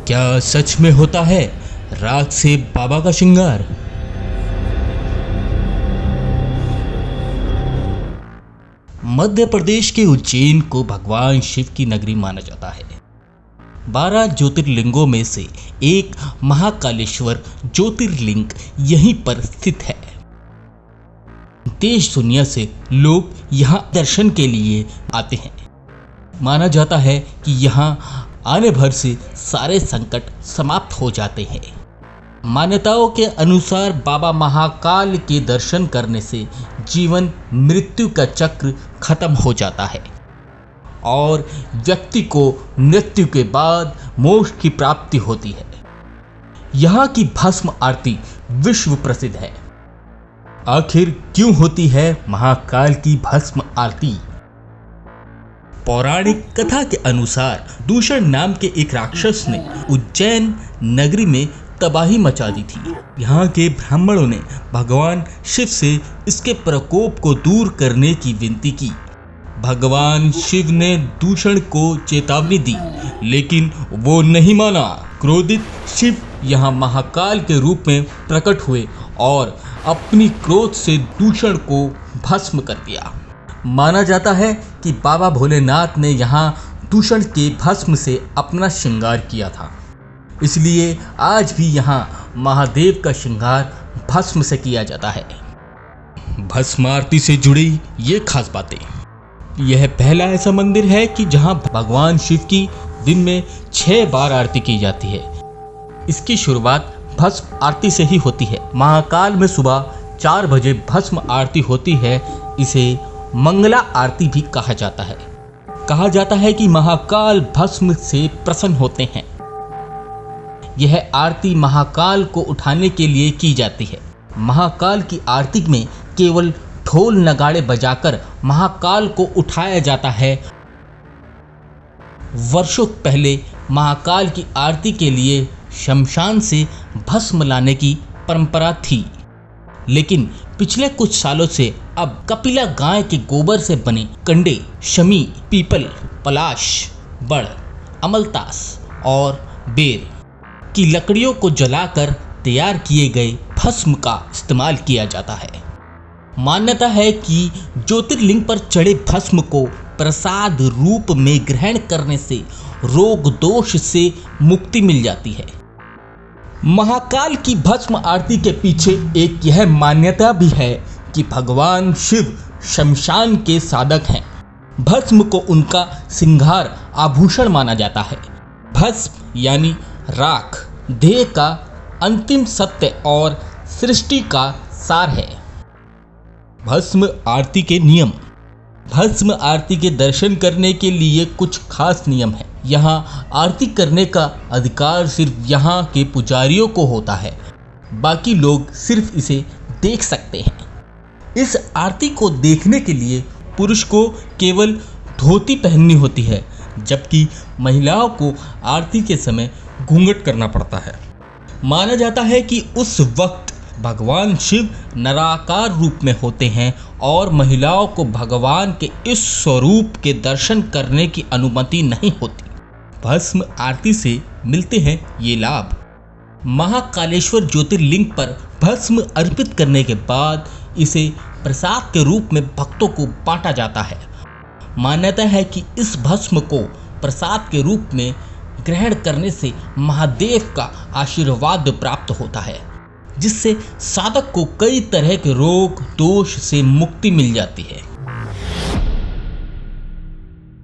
क्या सच में होता है राख से बाबा का श्रृंगार? मध्य प्रदेश के उज्जैन को भगवान शिव की नगरी माना जाता है। 12 ज्योतिर्लिंगों में से एक महाकालेश्वर ज्योतिर्लिंग यहीं पर स्थित है। देश दुनिया से लोग यहाँ दर्शन के लिए आते हैं। माना जाता है कि यहाँ आने भर से सारे संकट समाप्त हो जाते हैं। मान्यताओं के अनुसार बाबा महाकाल के दर्शन करने से जीवन मृत्यु का चक्र खत्म हो जाता है और व्यक्ति को मृत्यु के बाद मोक्ष की प्राप्ति होती है। यहाँ की भस्म आरती विश्व प्रसिद्ध है। आखिर क्यों होती है महाकाल की भस्म आरती? पौराणिक कथा के अनुसार दूषण नाम के एक राक्षस ने उज्जैन नगरी में तबाही मचा दी थी। यहाँ के ब्राह्मणों ने भगवान शिव से इसके प्रकोप को दूर करने की विनती की। भगवान शिव ने दूषण को चेतावनी दी, लेकिन वो नहीं माना। क्रोधित शिव यहाँ महाकाल के रूप में प्रकट हुए और अपनी क्रोध से दूषण को भस्म कर दिया। माना जाता है कि बाबा भोलेनाथ ने यहाँ दूषण के भस्म से अपना श्रृंगार किया था, इसलिए आज भी यहाँ महादेव का श्रृंगार भस्म से किया जाता है। भस्म आरती से जुड़ी ये खास बातें। यह पहला ऐसा मंदिर है कि जहाँ भगवान शिव की दिन में 6 बार आरती की जाती है। इसकी शुरुआत भस्म आरती से ही होती है। महाकाल में सुबह 4 बजे भस्म आरती होती है। इसे मंगला आरती भी कहा जाता है। कहा जाता है कि महाकाल भस्म से प्रसन्न होते हैं। यह आरती महाकाल को उठाने के लिए की जाती है। महाकाल की आरती में केवल ढोल नगाड़े बजाकर महाकाल को उठाया जाता है। वर्षों पहले महाकाल की आरती के लिए शमशान से भस्म लाने की परंपरा थी, लेकिन पिछले कुछ सालों से अब कपिला गाय के गोबर से बने कंडे, शमी, पीपल, पलाश, बड़, अमलतास और बेर की लकड़ियों को जलाकर तैयार किए गए भस्म का इस्तेमाल किया जाता है। मान्यता है कि ज्योतिर्लिंग पर चढ़े भस्म को प्रसाद रूप में ग्रहण करने से रोग दोष से मुक्ति मिल जाती है। महाकाल की भस्म आरती के पीछे एक यह मान्यता भी है कि भगवान शिव शमशान के साधक हैं। भस्म को उनका श्रृंगार आभूषण माना जाता है। भस्म यानी राख देह का अंतिम सत्य और सृष्टि का सार है। भस्म आरती के नियम। भस्म आरती के दर्शन करने के लिए कुछ खास नियम है। यहाँ आरती करने का अधिकार सिर्फ यहाँ के पुजारियों को होता है, बाकी लोग सिर्फ इसे देख सकते हैं। इस आरती को देखने के लिए पुरुष को केवल धोती पहननी होती है, जबकि महिलाओं को आरती के समय घूंघट करना पड़ता है। माना जाता है कि उस वक्त भगवान शिव निराकार रूप में होते हैं और महिलाओं को भगवान के इस स्वरूप के दर्शन करने की अनुमति नहीं होती। भस्म आरती से मिलते हैं ये लाभ। महाकालेश्वर ज्योतिर्लिंग पर भस्म अर्पित करने के बाद इसे प्रसाद के रूप में भक्तों को बांटा जाता है। मान्यता है कि इस भस्म को प्रसाद के रूप में ग्रहण करने से महादेव का आशीर्वाद प्राप्त होता है, जिससे साधक को कई तरह के रोग दोष से मुक्ति मिल जाती है।